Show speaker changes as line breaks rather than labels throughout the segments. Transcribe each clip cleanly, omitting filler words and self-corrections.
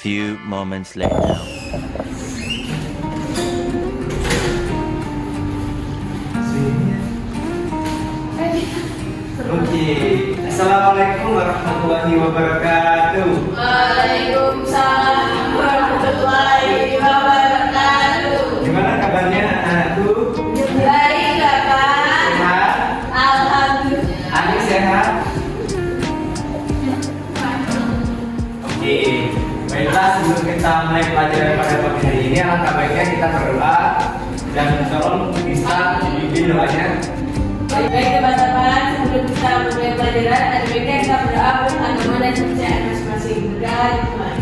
few moments later.
Oke, Assalamualaikum warahmatullahi wabarakatuh.
Waalaikumsalam warahmatullahi wabarakatuh.
Gimana kabarnya anakku?
Baik, Bapak.
Sehat?
Alhamdulillah.
Adik sehat? Oke, baiklah sebelum kita mulai pelajaran pada pagi hari ini, alangkah baiknya kita berdoa dan tolong bisa dibimbing doanya.
Baik, teman-teman, sebelum kita mulai pelajaran, ada baiknya kita berdoa untuk agama dan kepercayaan masing-masing. Berdoa dimulai.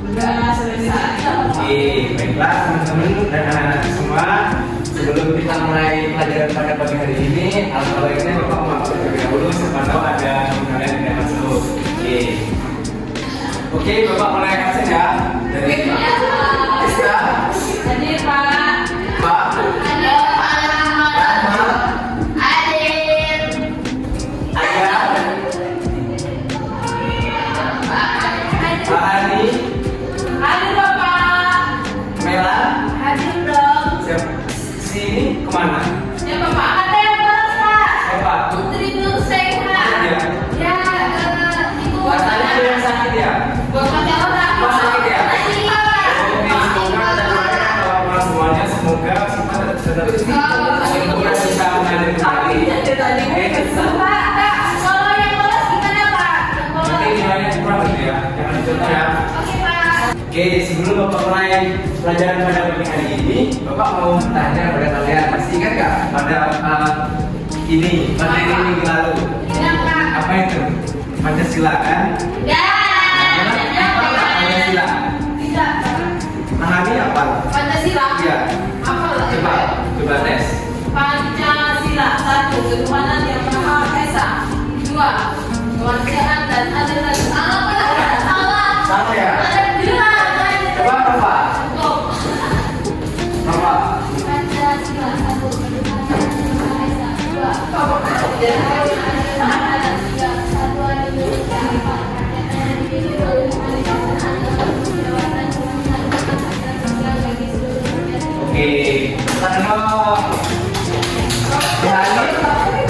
Berdoa selesai.
Oke, baiklah teman-teman dan anak-anak semua. Sebelum kita mulai pelajaran pada pagi hari ini, alangkah baiknya Bapak mengatur terlebih dahulu siapa tahu ada kalian tidak masuk. Oke, Bapak mulai kasih ya. Dari Pak Ista,
Hadir, Pak.
Pak
Ada
Rahma,
Hadir.
Ayah, Pak Ani,
Hadir, Bapak.
Mela,
Hadir dong.
sini kemana?
Ya, Bapak. Ada yang balas, Pak.
Siapa?
Putri Nur sehat.
Ya.
Ya, ibu
Katanya ada yang sakit ya?
bapaknya orang.
Mas sakit ya?
Masih, Pak.
Oke, semoga dan doakan bapak semuanya semoga semua tetap semoga bisa mengalir kembali.
Pak, kalau yang balas gimana, Pak? Yang balas.
Nanti nilainya kurang gitu ya, jangan dicontoh ya.
Oke, Pak.
Oke, sebelum bapak mulai pelajaran pada pagi hari ini, bapak mau bertanya pada kalian, masih ingat nggak pada ini materi minggu lalu?
Ya, Pak.
Apa itu? Pancasila kan?
Ya.
Apa nggak Pancasila?
Tidak, Pak.
Mahami apa?
Pancasila.
Iya.
Apa lah?
Coba tes.
Pancasila. 1. Ketuhanan yang Maha Esa. 2. Kemanusiaan dan adil dan apa lah? Salah.
Sama ya? Coba apa? Apa?
Pancasila. 1. Ketuhanan yang Maha Esa. 2. Kemanusiaan dan adil dan 3. Kesatuan Indonesia. 4. Rakyat yang dipimpin oleh kemanusiaan dalam menjalankan kepentingan dan sosial bagi seluruh rakyat.
Oke, Tanah Berani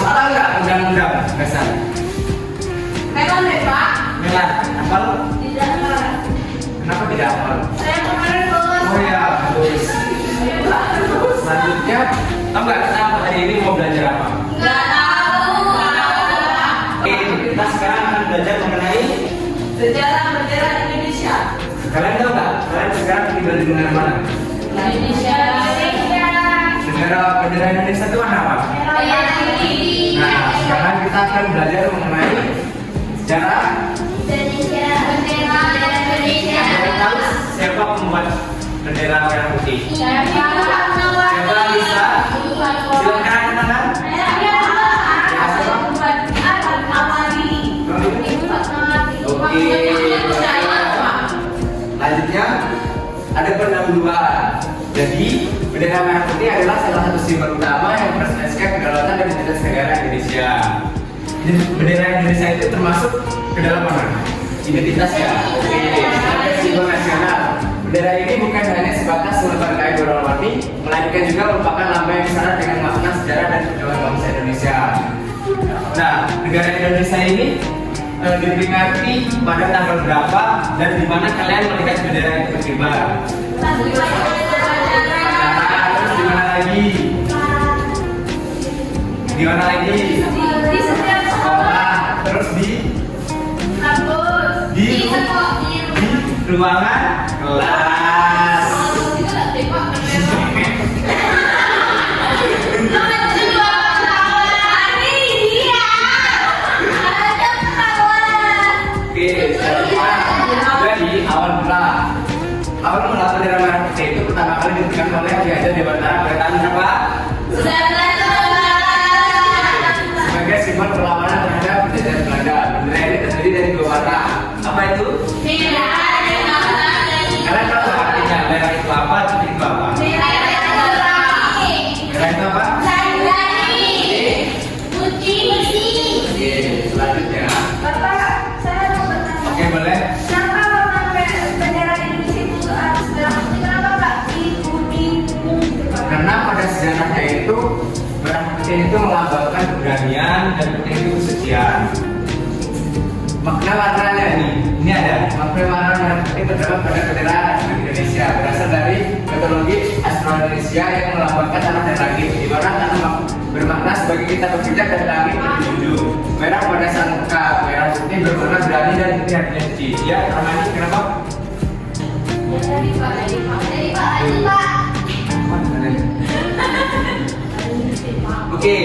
apa enggak undang-undang dasar?
Memang deh, Pak.
Melan, hafal?
Tidak, Pak.
Kenapa tidak hafal?
Saya kemarin bolos.
Oh ya, bagus. Selanjutnya, tahu nggak kita hari ini mau belajar apa?
Nggak tahu.
Oke, kita sekarang akan belajar mengenai
Sejarah bendera Indonesia.
kalian tahu nggak? Kalian sekarang tinggal di negara mana?
Indonesia.
Bendera Indonesia itu warna apa?
Merah putih.
Nah, sekarang kita akan belajar mengenai sejarah.
Indonesia. Bendera Indonesia.
Kalian tahu siapa pembuat bendera merah putih?
Siapa
bisa? Silakan angkat tangan. Oke. Lanjutnya ada pendahuluan. Jadi bendera merah putih adalah salah satu simbol utama yang merepresentasikan kedaulatan dan identitas negara Indonesia. Jadi bendera Indonesia itu termasuk ke dalam mana? Identitasnya. Oke. Sebagai simbol nasional. Bendera ini bukan hanya sebatas selebar kain warna-warni, melainkan juga merupakan lambang yang syarat dengan makna sejarah dan perjuangan bangsa Indonesia. Nah, negara Indonesia ini diperingati pada tanggal berapa dan di mana kalian melihat bendera itu berkibar? Nah, terus di mana lagi? Di mana lagi?
Di setiap sekolah.
Terus di
Kampus.
Di ruangan kelas. Oke, jadi awal mula bendera merah putih itu pertama kali ditekan oleh Raja Dewata pada tahun berapa? Sebagai simbol perlawanan terhadap penjajahan Belanda. Bendera ini terdiri dari 2 warna. Apa itu? Kalian tahu nggak artinya merah itu apa? Putih itu apa? Merah itu apa? Oke, selanjutnya.
Bapak.
kedamaian dan putih itu kesucian. Makna warnanya ini ada makna warna merah putih terdapat pada bendera Indonesia berasal dari metodologi astro Indonesia yang melambangkan tanah dan langit, di mana tanah bermakna sebagai kita berpijak dan langit menjunjung. Merah pada sang muka, merah putih berwarna berani dan putih hatinya suci. Ya, Ramani kenapa?
Dari Pak.
Oke,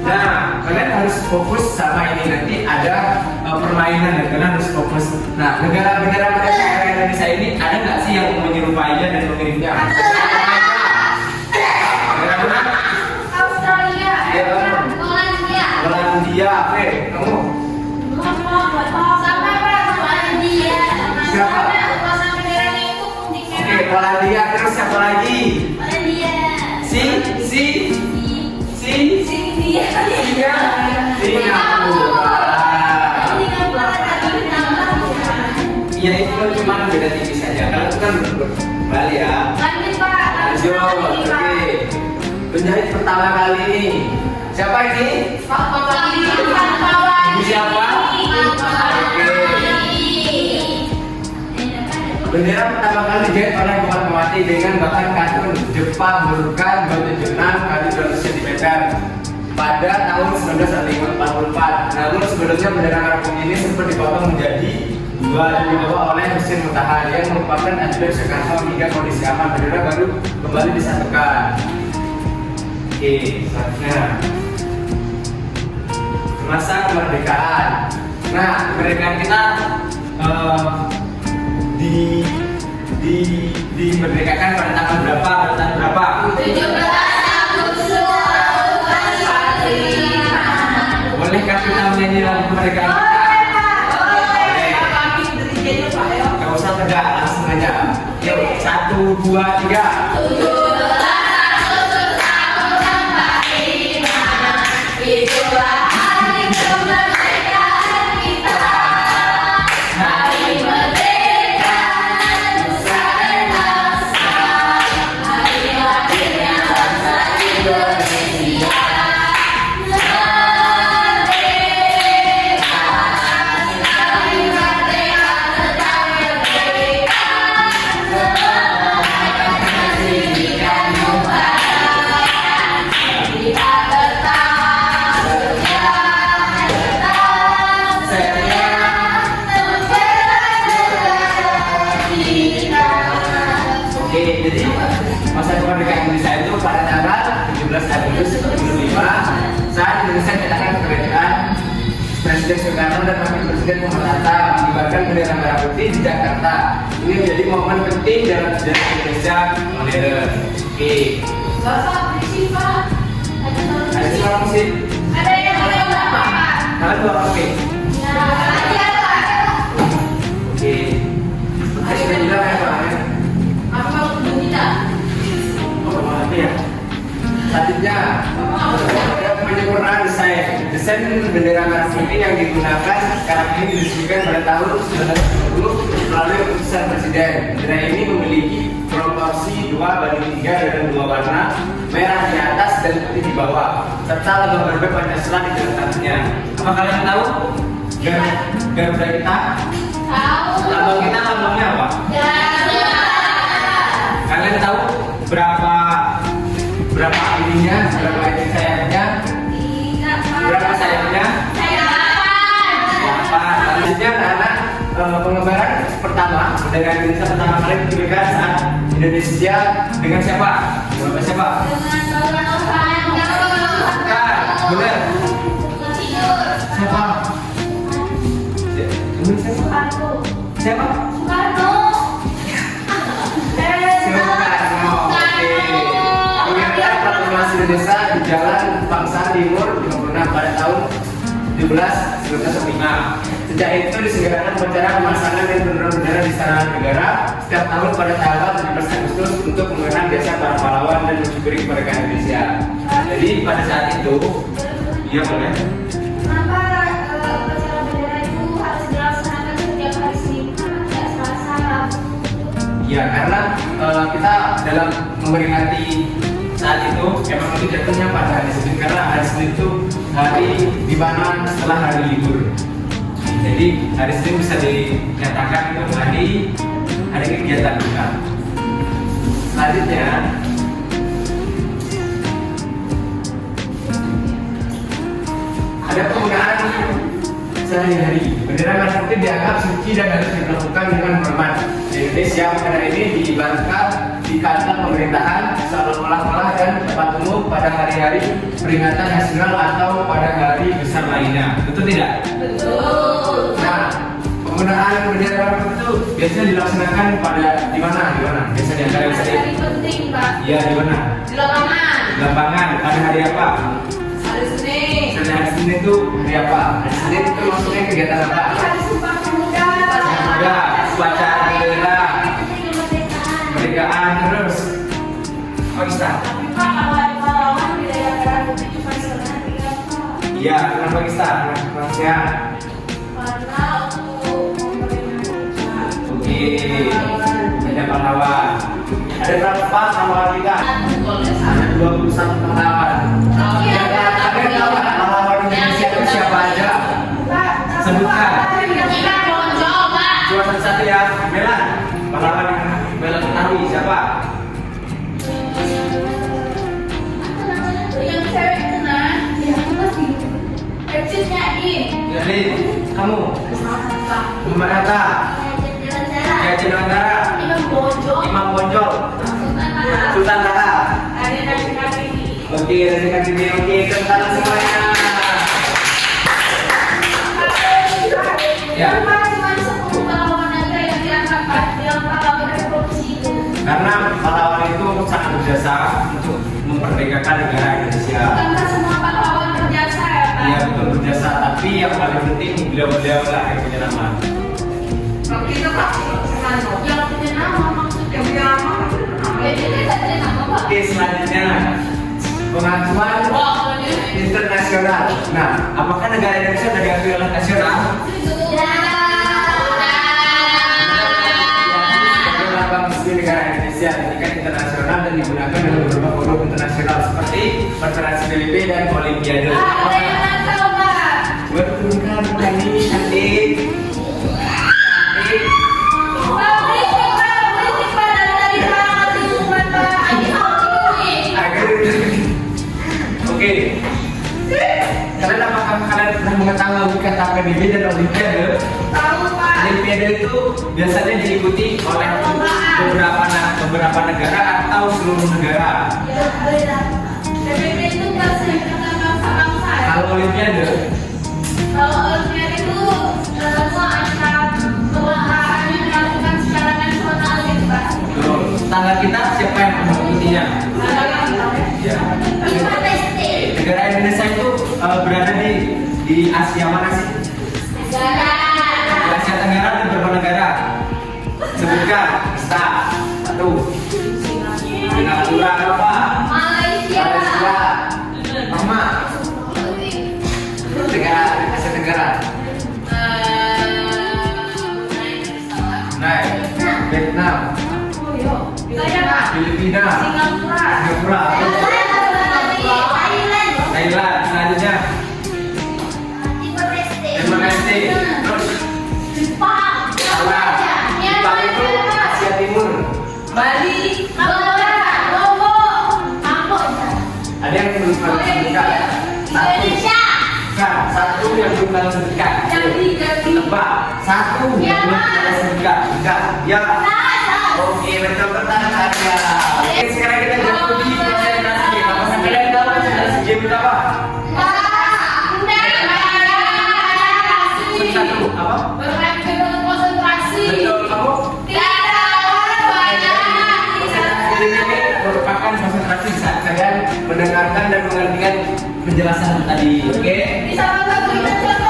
nah kalian harus fokus sama ini, nanti ada permainan dan kalian harus fokus. Nah, negara-negara Indonesia ini ada nggak sih yang menyerupainya dan mengirimnya? Negara mana?
Australia. Polandia.
Polandia, oke, kamu?
Sama Pak, Polandia.
Siapa?
Sama negaranya itu putih
Oke,
merah.
Polandia, terus siapa lagi?
Polandia.
Singapura. Iya, itu kan cuma beda tipis saja. Kalau itu kan Bali ya. Lanjut, oke. Penjahit pertama kali ini siapa ini? Ibu siapa? Bendera pertama kali dijahit oleh Muhammad Mawati dengan bahan katun Jepang berukuran batu jenang kali 200 cm pada tahun 1944. Namun sebelumnya bendera merah putih ini sempat dipotong menjadi dua dan dibawa oleh Husin Mutahar yang merupakan atlet Soekarno hingga kondisi aman bendera baru kembali disatukan. Oke, selanjutnya masa kemerdekaan. Nah, kemerdekaan kita dimerdekakan pada tanggal berapa? Pada tahun berapa? 17 Agustus 45. Bolehkah kita menyanyi lagu kemerdekaan kita? Gak usah tegak, langsung aja. Yuk, 1, 2, 3.
17 Agustus tahun 45. Itulah hari kemerdekaan kita. Hari merdeka nusa dan bangsa. Hari lahirnya bangsa Indonesia.
Oke, jadi masa kemerdekaan Indonesia itu pada tanggal 17 Agustus 45 saat Indonesia menyatakan kemerdekaan. Presiden Soekarno dan Wakil Presiden Muhammad Hatta mengibarkan bendera merah putih di Jakarta. Ini menjadi momen penting dalam sejarah Indonesia modern. Oke,
Bapak bersifat
ada suara musik.
ada yang berapa?
Kalian dua oke. Oke. Saya sudah bilang ya Pak.
Apa belum kita?
Oh, mati ya. Selanjutnya, penyempurnaan desain bendera merah putih yang digunakan sekarang ini diresmikan pada tahun 1990 melalui keputusan Presiden. Bendera ini memiliki proporsi 2:3 dengan 2 warna, merah di atas dan putih di bawah, serta lambang Garuda Pancasila di tengah-tengahnya. Apa kalian tahu? Garuda kita?
Tahu.
Lambang kita lambangnya apa? Kalian tahu berapa ininya, berapa ini sayapnya, berapa sayapnya? Selanjutnya anak pengembaraan pertama bendera Indonesia pertama kali diberikan saat Indonesia dengan siapa? Bapak siapa? Bukan, benar. Siapa? Siapa? Indonesia di Jalan Bangsa Timur 56 pada tahun 1995. Sejak itu diselenggarakan upacara pemasangan dan penurunan bendera di Istana Negara setiap tahun pada tanggal 17 Agustus untuk mengenang jasa para pahlawan dan mensyukuri kemerdekaan Indonesia. Jadi pada saat itu, iya boleh.
Kenapa upacara bendera itu harus dilaksanakan setiap hari Senin, tidak Selasa, Rabu?
Iya, karena kita dalam memperingati saat itu emang itu jatuhnya pada hari Senin, karena hari Senin itu hari di mana setelah hari libur. Jadi hari Senin bisa dinyatakan itu hari kegiatan kita. Selanjutnya ada penggunaan sehari-hari. Bendera merah putih dianggap suci dan harus dilakukan dengan hormat. Di Indonesia, bendera ini diibarkan di kantor pemerintahan, sekolah-sekolah dan tempat umum pada hari-hari peringatan nasional atau pada hari besar lainnya. Betul tidak?
Betul.
Nah, penggunaan bendera merah putih itu biasanya dilaksanakan di mana? Biasanya kalian sering.
Hari penting, Pak.
Iya, di mana?
Di lapangan.
Di lapangan. Pada hari apa?
Hari Senin.
Hari Senin itu hari apa? Hari Senin itu maksudnya kegiatan apa?
Hari Sumpah Pemuda.
Pemuda, upacara bendera, kemerdekaan, terus Pakistan.
Tapi Pak, pahlawan di daerah merah putih cuma seorang tiga, Pak.
Iya, kenapa Pakistan? Malaysia.
Karena untuk pemerintah.
Oke, banyak pahlawan. Ada berapa pahlawan kita? Ada 21 pahlawan. Kalian tahu nggak pahlawan Indonesia itu siapa aja? Sebutkan. Cuma satu-satu ya. Bella, pahlawan yang Bella ketahui siapa?
Yang cewek itu nah, kecilnya ini.
Jadi, kamu Muhammad Hatta, Kiai Haji Nusantara, Imam Bonjol, Sultan Hatta. Oke, oke, tentang semuanya. Ya. Karena pahlawan itu sangat berjasa untuk memerdekakan negara Indonesia. Iya, betul berjasa. Tapi yang paling penting beliau-beliau lah yang punya nama. Oke, selanjutnya pengakuan internasional. Nah, apakah negara Indonesia sudah diakui oleh nasional? Sebagai lambang resmi negara Indonesia di tingkat internasional dan digunakan dalam beberapa forum internasional seperti Federasi PBB dan Olimpiade. Bertungkan kami cantik. Oke. Kalian apakah kalian pernah mengetahui kata PBB dan Olimpiade? Olimpiade itu biasanya diikuti oleh beberapa negara atau seluruh negara. Kalau Olimpiade?
Kalau Olimpiade itu semua acara kebangsaan yang dilakukan secara nasional gitu, Pak.
Tangga kita siapa yang mengikutinya? Ya. Negara Indonesia itu berada di Asia mana sih? Di Asia Tenggara ada berapa negara? Sebutkan. Satu. Singapura apa?
Malaysia.
Mama. Negara Asia Tenggara. Vietnam. Filipina. Singapura. Thailand. Selanjutnya Timor Leste. Terus Jepang itu Asia Timur.
Bali, Lombok, Kamboja.
Ada yang belum sebutkan?
Indonesia.
Satu yang belum kalian sebutkan. Tebak. Satu yang belum kalian sebutkan. Enggak. Ya. Oke, betul pertanyaan ya. Oke, sekarang kita jatuh di konsentrasi game. Apakah kalian tahu konsentrasi game itu apa? Satu apa? Betul kamu? Ini merupakan konsentrasi saat kalian mendengarkan dan mengertikan penjelasan tadi. Oke?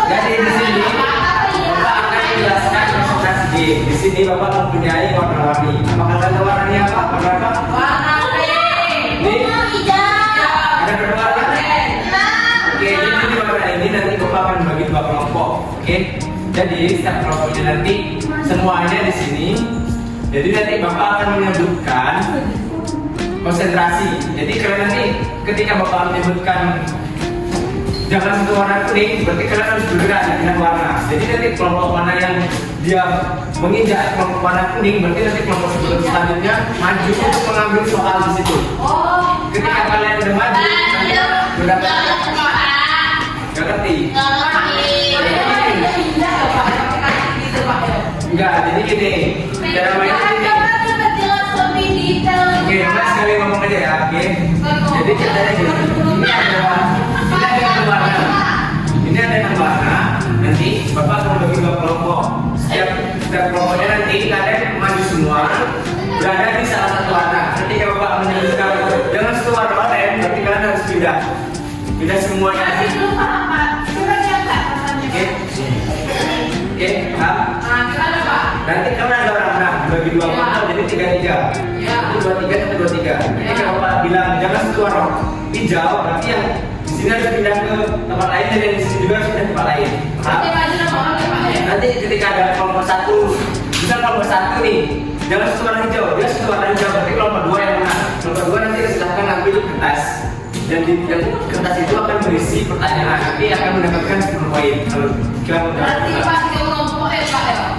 Jadi di sini Bapak akan menjelaskan konsentrasi game. Di sini Bapak mempunyai warna-warni. Apakah kalian tahu warnanya apa? Warna apa? Ada berapa warna? Oke, jadi di warna ini nanti Bapak akan membagi dua kelompok. Oke? Jadi setiap kelompoknya nanti semuanya di sini. Jadi nanti Bapak akan menyebutkan konsentrasi. Jadi kalian nanti ketika Bapak menyebutkan jangan satu warna kuning, berarti kalian harus bergerak dengan warna. Jadi nanti kelompok mana yang dia menginjak kelompok warna kuning, berarti nanti kelompok selanjutnya maju untuk mengambil soal di situ. Ketika kalian udah maju, udah nggak ngerti. Enggak, jadi gini. Cara mainnya gini. Oke, mas sekali ngomong aja ya, oke. Jadi ceritanya gini. Ini ada enam warna. Ini ada 6 warna. Nanti bapak akan bagi 2 kelompok. Setiap kelompoknya nanti kalian maju semua berada di salah satu warna. Ketika bapak menyebutkan jangan satu warna lain, berarti kalian harus pindah. Pindah semuanya. Oke, paham? Nanti karena ada orang bagi 2 kelompok jadi 3-3. Itu 2-3 atau 2-3. Jadi kalau bapak bilang jangan satu warna hijau, berarti yang di sini harus pindah ke tempat lain dan yang di sini juga harus pindah ke tempat lain. Paham? Nanti ketika ada kelompok 1, misal kelompok 1 nih, jangan satu warna hijau, dia satu warna hijau, berarti kelompok 2 yang menang. Kelompok 2 nanti silahkan ambil kertas. Dan di kertas itu akan berisi pertanyaan, nanti akan mendapatkan 10 poin. Kalau kamu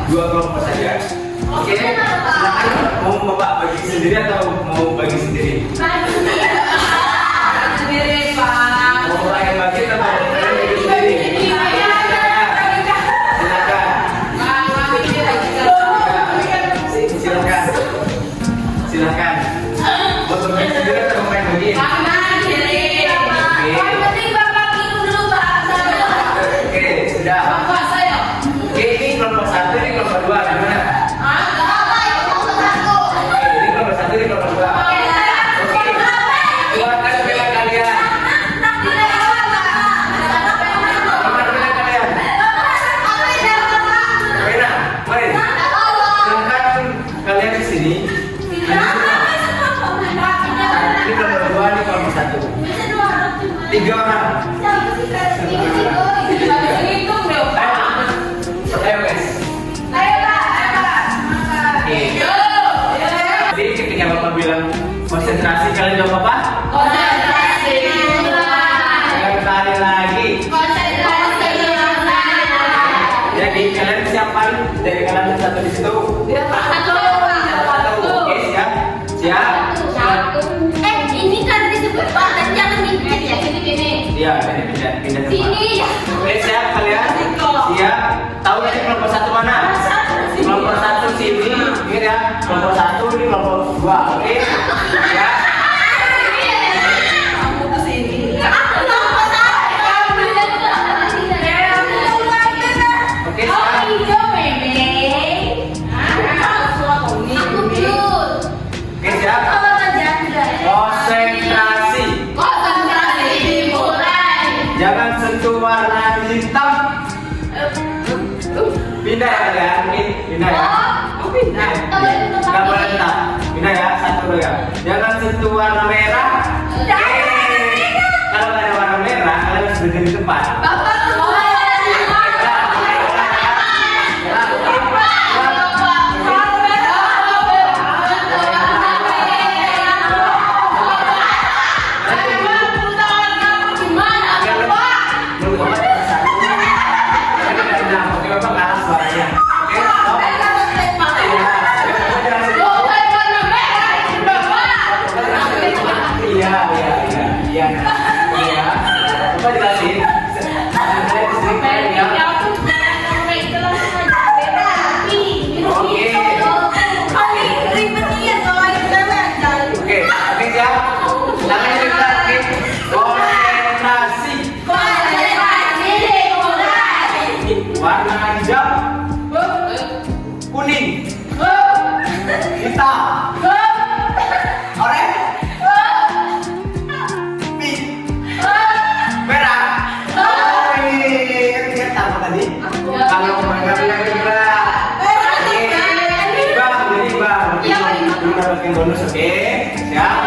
dua kelompok saja. Oke, silakan mau bapak bagi sendiri atau mau bagi sendiri? Mau bapak yang bagi atau mau bagi sendiri? Silakan. Mau bagi sendiri atau mau yang bagi? Oke, sudah. Oke, ini kelompok 1, ini kelompok 2, gimana? Ini kelompok 1, ini kelompok 2. Oke, keluarkan bela kalian. Keluarkan bela kalian. Bela, mari. Silahkan kalian di sini. Ini kelompok 2, ini kelompok 1. 3 orang. Ayo guys. Jadi ketika bapak bilang konsentrasi, kalian jawab apa? Kali lagi. Jadi kalian siapkan dari kalian satu di situ. Oke, siap? Siap?
Ini kan disebut Pak, dan jangan dipindah ya, gini.
Iya, ini pindah tempat.
Sini.
Oke, siap kalian? Siap? Tahu nanti kelompok 1 mana? Kelompok 1 sini, ini ya. Kelompok 1 ini kelompok 2, oke? Ya. Oke, oke, siap? Konsentrasi. Jangan sentuh warna hitam. Pindah ya kalian, pindah ya. Pindah. Gak boleh tetap. Pindah ya, 1 dulu ya. Jangan sentuh warna merah. Kalau ada warna merah, kalian harus berdiri di tempat. Warna hijau, kuning, hitam, oranye, pink, merah. Ini kan apa tadi? Kalau mereka bilang merah. Belum dapatin bonus, oke? Siap?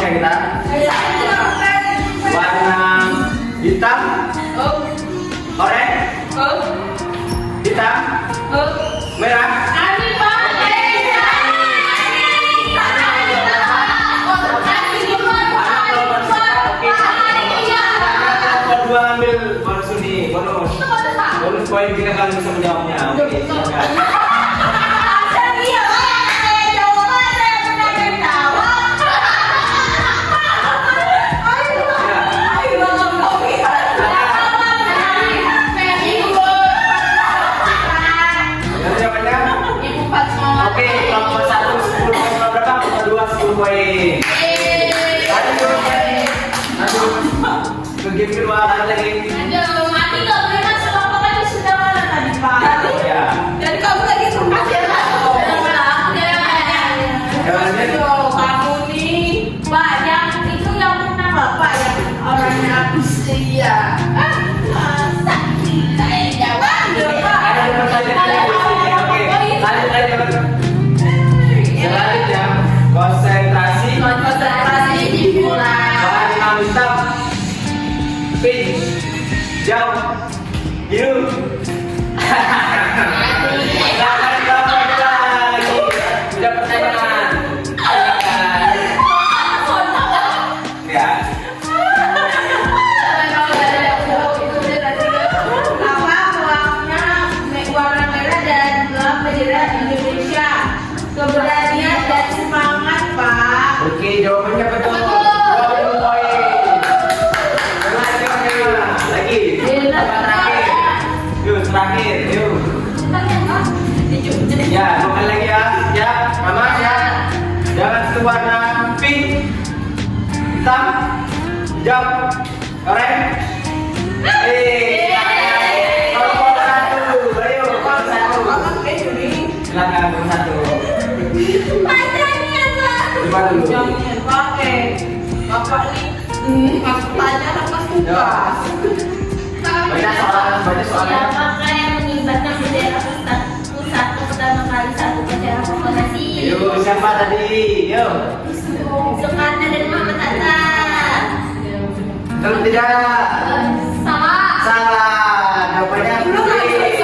ya kita. Warna hitam, oranye, hitam, merah. Dua ambil bonus ini, bonus poin jika kalian bisa menjawabnya. Oke, silakan. Yang jawabannya? Oke, kelompok 1 10 poin, berapa? Kelompok 2 10 poin. Lanjut. Ke game kedua lagi. Ya.
Dan kamu lagi sempat ya? Kamu nih banyak itu yang menang bapak ya orangnya aku setia. Saya jawab
Ada pertanyaan lagi. Oke, lanjut. Selanjutnya konsentrasi.
dimulai.
Warna hitam, pink, jauh, biru. Sudah pertanyaan. Ya.
Warna merah dan dalam bendera Indonesia. Keberanian dan semangat, Pak.
Oke, jawabannya betul. 20 poin. Selanjutnya lagi. Terakhir. Yuk, terakhir. Yuk. Ya, bukan lagi ya. Ya, Mama ya. Jangan satu warna pink, hitam, hijau, oranye. Kelompok 1. Ayo, kelompok 1. Silakan kelompok 1. Coba dulu.
Bapak nih, aku tanya apa suka?
Banyak soalnya.
Siapakah yang mengibarkan bendera pusatku pertama kali saat upacara proklamasi?
Yuk, siapa tadi? Yuk.
Soekarno dan Muhammad Hatta.
Betul tidak?
Salah.
Jawabannya
Belum
putih.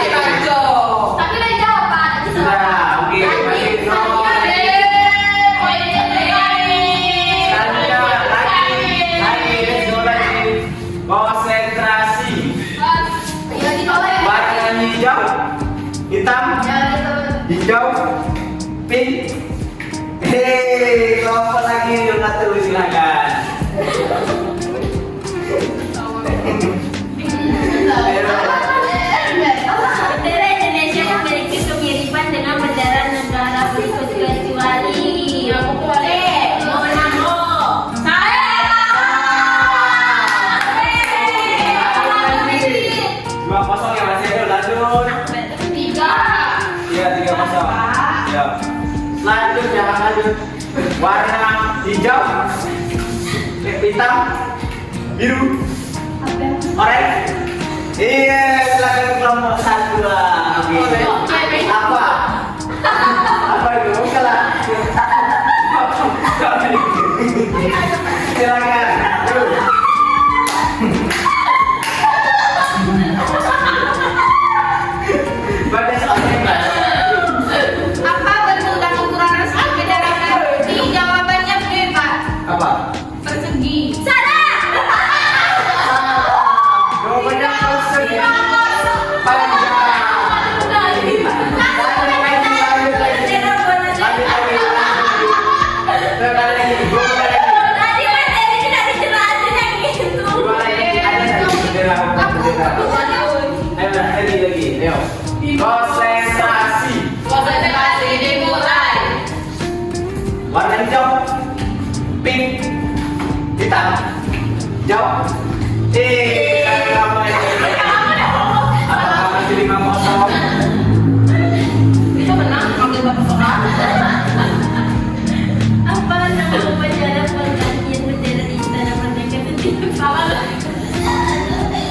Tapi udah jawab, Pak. Tadi salah.
Sudah, oke. Masih nol. Selanjutnya lagi, let's go lagi. Konsentrasi. Warna hijau, hitam, hijau, pink. Kelompok lagi yang satu silakan.
Bendera Indonesia memiliki kemiripan dengan bendera negara berikut kecuali Monaco.
Dua kosong ya Mas Edo, lanjut.
3.
Iya, 3-0. Ya. Lanjut. Warna hijau, hitam, biru, oranye. Iya, silakan kelompok 1 lah. Oke. Apa itu? Bukan lah. Silakan. Yuk. Baca soalnya, Mas.
Apa bentuk dan ukuran resmi bendera merah putih? Jawabannya B, Pak.
Apa?
Persegi. Salah.
Jawabannya persegi. Panjang. Konsentrasi.
Dimulai.
Warna hijau, pink, hitam, hijau. Apakah masih 5-0?
Itu menang panggil Bapak Soekarno. Apa nama upacara penggantian bendera di Istana Merdeka itu? Salah.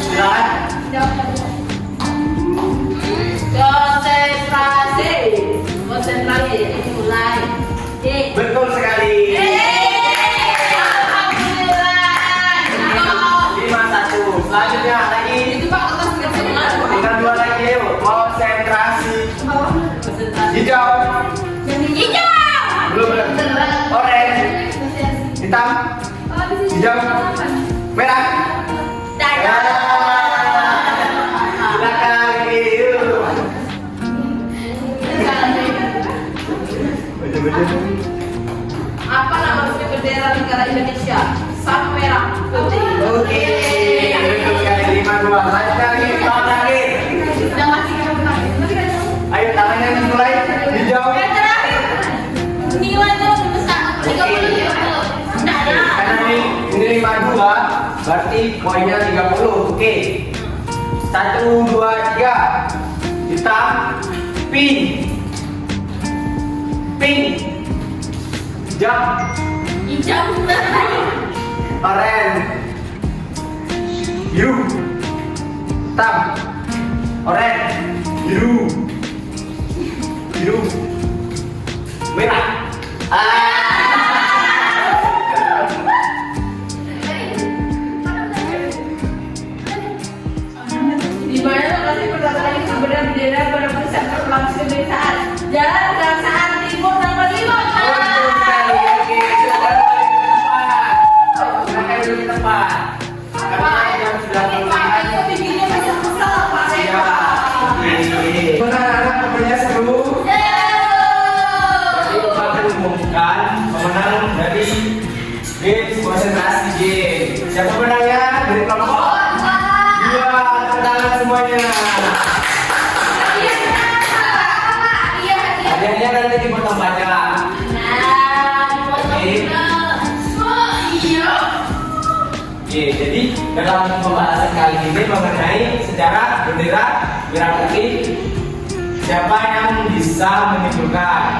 Silakan.
Konsentrasi dimulai.
Betul sekali. konsentrasi.
Konsentrasi.
Hijau.
Hijau.
Belum. Orange. Hitam. Hijau. Merah. Silakan. Yuk.
Apa nama resmi bendera negara Indonesia? Sang merah putih.
Oke. Kali 5-2. Lanjut lagi. Tahun terakhir.
Sudah masih
Ayo tangannya dimulai. Hijau.
nilai itu besar 30.
Karena ini 5-2, berarti poinnya 30. Oke. 1, 2, 3. Hitam. Pink. Pink. Hijau.
Hijau.
Orange. Biru. Hitam. Orange. Biru. Biru. Merah.
Di mana lokasi pertama sebenarnya bendera pada pusat proklamasi kemerdekaan? Jalan Kebangsaan Timur nomor 5.
Anak-anak pokoknya seru. Jadi Bapak akan mengumumkan pemenang dari game konsentrasi game. Siapa pemenangnya? Dari kelompok? Iya, tepuk tangan semuanya. Hadiahnya nanti dipotong pajak. Oke, jadi dalam pembahasan kali ini mengenai sejarah bendera merah putih, siapa yang bisa menyimpulkan?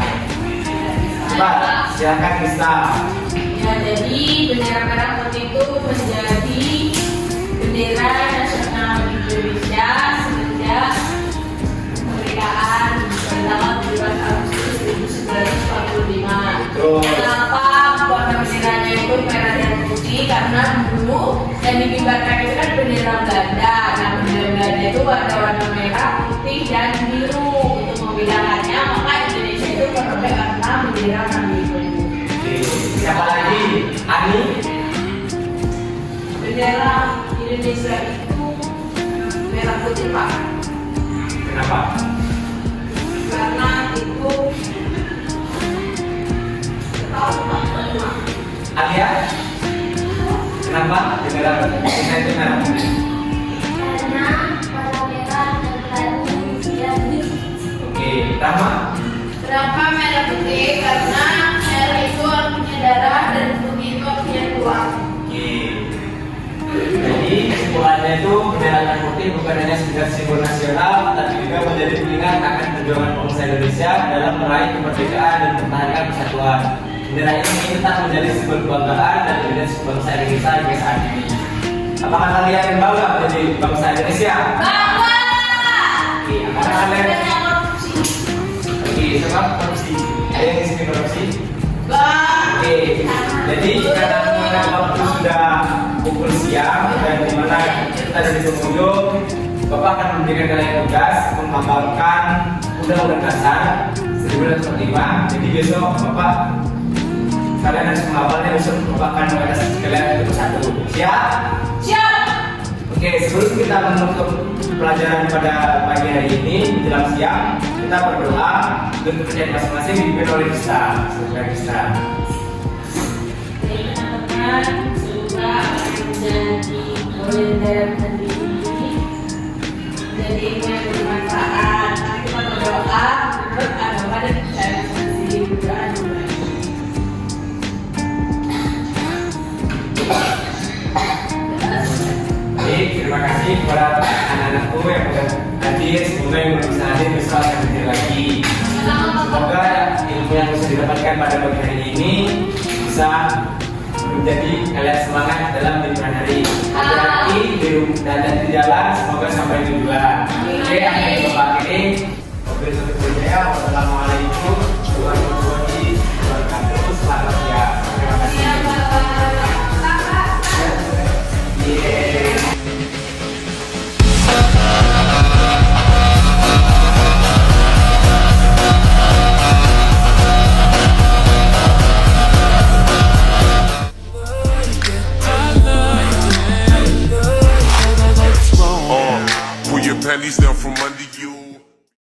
Coba, silakan bisa.
Ya, jadi bendera merah putih itu menjadi bendera nasional Indonesia semenjak kemerdekaan tanggal 17 Agustus 1945.
Betul.
Kenapa warna benderanya itu merah dan putih? Karena dulu yang dikibarkan itu kan bendera Belanda. Nah, bendera Belanda itu warna-warna merah, putih, dan biru. Untuk membedakannya, maka Indonesia itu berbeda karena bendera biru.
Oke, siapa lagi? Ani?
Bendera Indonesia itu merah putih, Pak.
Kenapa?
Karena itu tahun 45.
Alia? Kenapa? Bendera Indonesia itu merah putih.
Karena warna merah dan biru.
Oke, Rama?
Kenapa merah putih? Karena merah itu artinya darah dan putih itu artinya tulang.
Oke. Jadi kesimpulannya itu bendera merah putih bukan hanya sekedar simbol nasional, tapi juga menjadi pengingat akan perjuangan bangsa Indonesia dalam meraih kemerdekaan dan mempertahankan persatuan. Bendera ini tetap menjadi simbol kebanggaan dan identitas bangsa Indonesia hingga saat ini. Apakah kalian bangga menjadi bangsa Indonesia?
Bangga!
Oke, apakah kalian?
Banyak korupsi.
Oke, sebab korupsi. Ada yang di sini korupsi?
Bang!
Oke, jadi karena waktu sudah pukul siang dan dimana kita dari pengunjung, Bapak akan memberikan kalian tugas menghafalkan Undang-Undang Dasar 1945. Jadi besok Bapak kalian harus menghafalnya, besok Bapak akan mengatas kalian itu satu. Siap?
Siap!
Oke, sebelum kita menutup pelajaran pada pagi hari ini menjelang siang, kita berdoa untuk pekerjaan masing-masing dipimpin oleh Ustaz. Semoga Ustaz.
Teman-teman, semoga apa yang menjadi oleh dalam negeri ini menjadi ilmu yang bermanfaat. Mari kita berdoa menurut agama dan cara sendiri berdoa juga.
Baik, terima kasih kepada anak-anakku yang sudah hadir. Semoga yang belum bisa hadir besok akan hadir lagi. Semoga ilmu yang bisa didapatkan pada pagi hari ini bisa menjadi kalian semangat dalam lingkungan hari. Hati-hati di jalan, semoga sampai tujuan. Oke, akhirnya Bapak ini